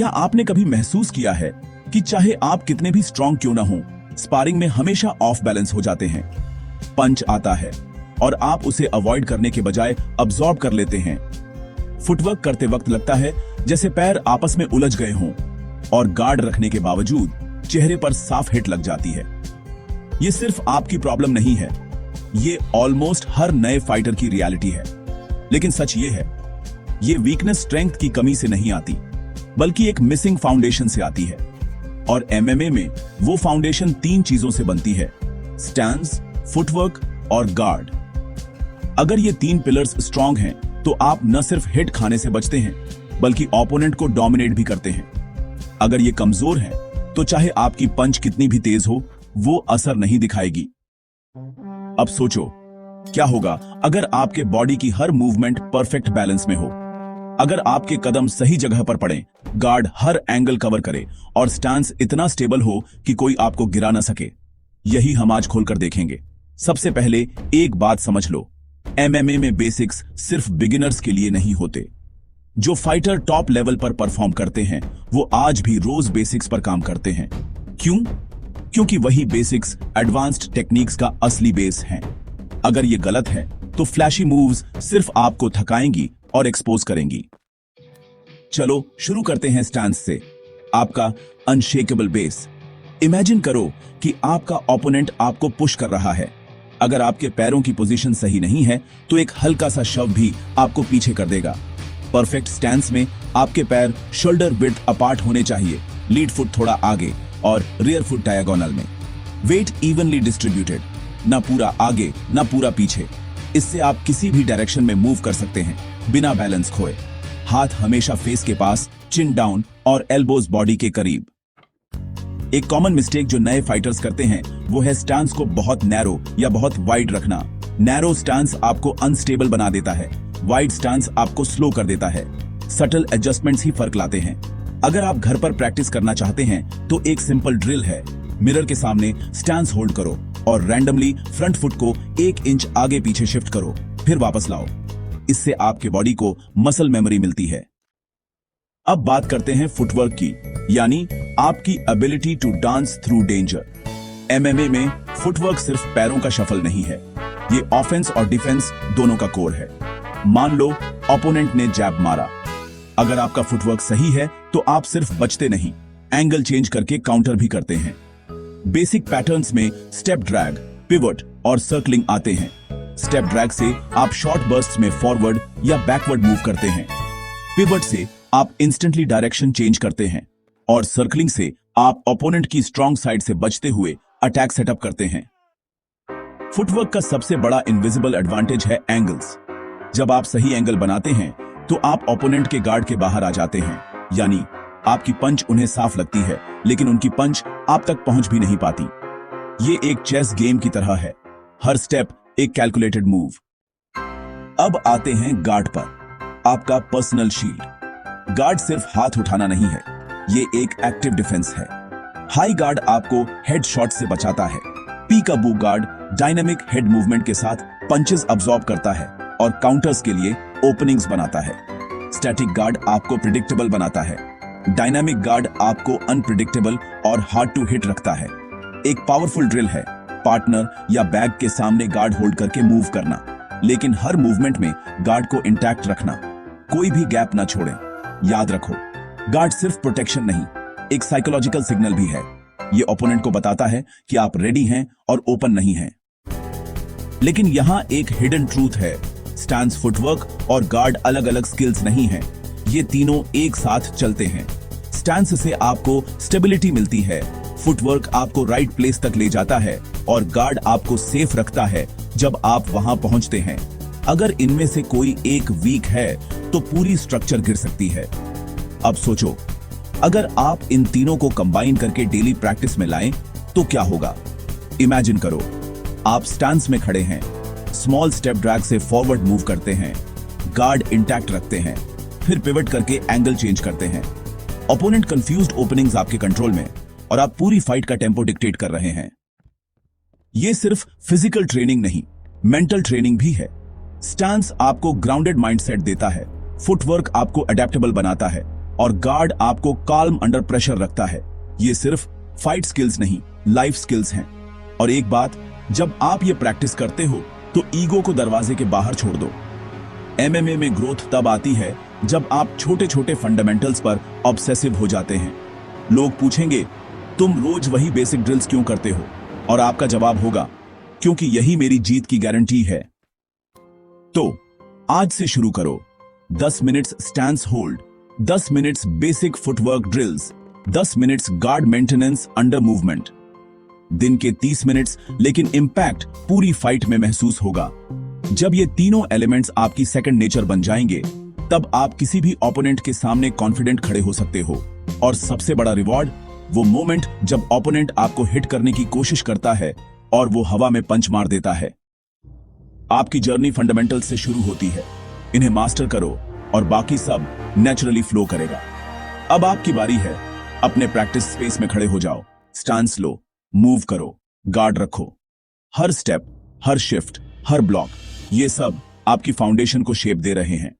क्या आपने कभी महसूस किया है कि चाहे आप कितने भी स्ट्रांग क्यों ना हो, स्पारिंग में हमेशा ऑफ बैलेंस हो जाते हैं। पंच आता है और आप उसे अवॉइड करने के बजाय अब्सॉर्ब कर लेते हैं। फुटवर्क करते वक्त लगता है जैसे पैर आपस में उलझ गए हों और गार्ड रखने के बावजूद चेहरे पर साफ हिट लग जाती है। ये सिर्फ आपकी प्रॉब्लम नहीं है, ये ऑलमोस्ट हर नए फाइटर की रियलिटी है। लेकिन सच ये है, ये वीकनेस स्ट्रेंथ की कमी से नहीं आती, बल्कि एक मिसिंग फाउंडेशन से आती है। और एमएमए में वो फाउंडेशन 3 चीजों से बनती है: स्टैंस, फुटवर्क और गार्ड। अगर ये 3 पिलर्स स्ट्रांग हैं, तो आप न सिर्फ हिट खाने से बचते हैं, बल्कि ओपोनेंट को डोमिनेट भी करते हैं। अगर ये कमजोर है, तो चाहे आपकी पंच कितनी भी तेज हो, वो असर नहीं दिखाएगी। अब सोचो, क्या होगा अगर आपके बॉडी की हर मूवमेंट परफेक्ट बैलेंस में हो, अगर आपके कदम सही जगह पर पड़े, गार्ड हर एंगल कवर करे और स्टांस इतना स्टेबल हो कि कोई आपको गिरा ना सके। यही हम आज खोलकर देखेंगे। सबसे पहले एक बात समझ लो, एमएमए में बेसिक्स सिर्फ बिगिनर्स के लिए नहीं होते। जो फाइटर टॉप लेवल पर परफॉर्म करते हैं, वो आज भी रोज बेसिक्स पर काम करते हैं। क्यों? क्योंकि वही बेसिक्स एडवांस्ड टेक्निक्स का असली बेस हैं। अगर ये गलत है, तो फ्लैशी मूव्स सिर्फ आपको थकाएंगी और एक्सपोज करेंगी। चलो शुरू करते हैं स्टैंस से, आपका अनशेकेबल बेस। इमेजिन करो कि आपका ओपोनेंट आपको पुश कर रहा है। अगर आपके पैरों की पोजीशन सही नहीं है, तो एक हल्का सा शव भी आपको पीछे कर देगा। परफेक्ट स्टैंस में आपके पैर शोल्डर विड्थ अपार्ट होने चाहिए, लीड फुट थोड़ा आगे और रियर फुट डायगोनल में। वेट इवनली डिस्ट्रीब्यूटेड, ना पूरा आगे ना पूरा पीछे। इससे आप किसी भी डायरेक्शन में मूव कर सकते हैं बिना बैलेंस खोए। हाथ हमेशा फेस के पास, चिन डाउन और एल्बोज बॉडी के करीब। एक कॉमन मिस्टेक जो नए फाइटर्स करते हैं, वो है स्टांस को बहुत नैरो या बहुत वाइड रखना। नैरो स्टांस आपको अनस्टेबल बना देता है, वाइड स्टांस आपको स्लो कर देता है। सटल एडजस्टमेंट्स ही फर्क लाते हैं। अगर आप घर पर प्रैक्टिस करना चाहते हैं, तो एक सिंपल ड्रिल है। मिरर के सामने स्टैंस होल्ड करो और रैंडमली फ्रंट फुट को 1 इंच आगे पीछे शिफ्ट करो, फिर वापस लाओ। इससे आपके बॉडी को मसल मेमोरी मिलती है। अब बात करते हैं फुटवर्क की, यानी आपकी ability to dance through danger. MMA में फुटवर्क सिर्फ पैरों का शफल नहीं है, ये ऑफेंस और डिफेंस दोनों का कोर है। मान लो ओपोनेंट ने जैब मारा, अगर आपका फुटवर्क सही है, तो आप सिर्फ बचते नहीं, एंगल चेंज करके काउंटर भी करते हैं। बेसिक पैटर्न्स में स्टेप ड्रैग, पिवट और सर्कलिंग आते हैं। स्टेप ड्रैग से आप शॉर्ट बर्स्ट्स में फॉरवर्ड या बैकवर्ड मूव करते हैं। पिवट से आप इंस्टेंटली डायरेक्शन चेंज करते हैं और सर्कलिंग से आप ओपोनेंट की स्ट्रॉन्ग साइड से बचते हुए अटैक सेटअप करते हैं। फुटवर्क का सबसे बड़ा इनविजिबल एडवांटेज है एंगल्स। जब आप सही एंगल बनाते हैं, तो आप ओपोनेंट के गार्ड के बाहर आ जाते हैं, यानी आपकी पंच उन्हें साफ लगती है, लेकिन उनकी पंच आप तक पहुंच भी नहीं पाती। ये एक चेस गेम की तरह है, हर स्टेप एक कैलकुलेटेड मूव। अब आते हैं गार्ड पर, आपका पर्सनल शील्ड। गार्ड सिर्फ हाथ उठाना नहीं है, ये एक एक्टिव डिफेंस है। हाई गार्ड आपको हेड शॉट से बचाता है। पीकाबू गार्ड डायनामिक हेड मूवमेंट के साथ पंचेस अब्सॉर्ब करता है और काउंटर्स के लिए ओपनिंग्स बनाता है। स्टैटिक गार्ड आपको प्रिडिक्टेबल बनाता है। डायनामिक गार्ड आपको अनप्रिडिक्टेबल और हार्ड टू हिट रखता है। एक पावरफुल ड्रिल है पार्टनर या बैग के सामने गार्ड होल्ड करके मूव करना, लेकिन हर मूवमेंट में गार्ड को इंटैक्ट रखना, कोई भी गैप ना छोड़ें। याद रखो, गार्ड सिर्फ प्रोटेक्शन नहीं, एक साइकोलॉजिकल सिग्नल भी है। ये ओपोनेंट को बताता है कि आप रेडी हैं और ओपन नहीं हैं। लेकिन यहां एक हिडन ट्रूथ है, स्टैंस, फुटवर्क और गार्ड अलग अलग स्किल्स नहीं हैं, ये तीनों एक साथ चलते हैं। स्टैंस से आपको स्टेबिलिटी मिलती है, फुटवर्क आपको राइट प्लेस तक ले जाता है और गार्ड आपको सेफ रखता है जब आप वहां पहुंचते हैं। अगर इनमें से कोई एक वीक है, तो पूरी स्ट्रक्चर गिर सकती है। अब सोचो, अगर आप इन तीनों को कंबाइन करके डेली प्रैक्टिस में लाएं, तो क्या होगा? इमेजिन करो, आप स्टैंस में खड़े हैं, स्मॉल स्टेप ड्रैग से फॉरवर्ड मूव करते हैं, गार्ड इंटैक्ट रखते हैं, फिर पिवट करके एंगल चेंज करते हैं। ओपोनेंट कंफ्यूज्ड ओपनिंग्स आपके कंट्रोल में और आप पूरी फाइट का टेम्पो डिक्टेट कर रहे हैं। यह सिर्फ फिजिकल ट्रेनिंग नहीं, मेंटल ट्रेनिंग भी है। स्टैंस आपको ग्राउंडेड माइंडसेट देता है, फुटवर्क आपको अडेप्टेबल बनाता है और गार्ड आपको काल्म अंडर प्रेशर रखता है। ये सिर्फ फाइट स्किल्स नहीं, लाइफ स्किल्स हैं। और एक बात, जब आप ये प्रैक्टिस करते हो तो ईगो को दरवाजे के बाहर छोड़ दो। एमएमए में ग्रोथ तब आती है जब आप छोटे छोटे फंडामेंटल्स पर ऑब्सेसिव हो जाते हैं। लोग पूछेंगे, तुम रोज वही बेसिक ड्रिल्स क्यों करते हो? और आपका जवाब होगा, क्योंकि यही मेरी जीत की गारंटी है। तो आज से शुरू करो। 10 minutes stance hold, 10 minutes basic footwork drills, 10 minutes guard maintenance under movement. दिन के 30 मिनट्स, लेकिन इंपैक्ट पूरी फाइट में महसूस होगा। जब ये तीनों एलिमेंट्स आपकी सेकंड नेचर बन जाएंगे, तब आप किसी भी ओपोनेंट के सामने कॉन्फिडेंट खड़े हो सकते हो। और सबसे बड़ा रिवॉर्ड, वो मोमेंट जब ओपोनेंट आपको हिट करने की कोशिश करता है और वो हवा में पंच मार देता है। आपकी जर्नी फंडामेंटल से शुरू होती है। इन्हें मास्टर करो और बाकी सब नेचुरली फ्लो करेगा। अब आपकी बारी है। अपने प्रैक्टिस स्पेस में खड़े हो जाओ, स्टांस लो, मूव करो, गार्ड रखो। हर स्टेप, हर शिफ्ट, हर ब्लॉक, ये सब आपकी फाउंडेशन को शेप दे रहे हैं।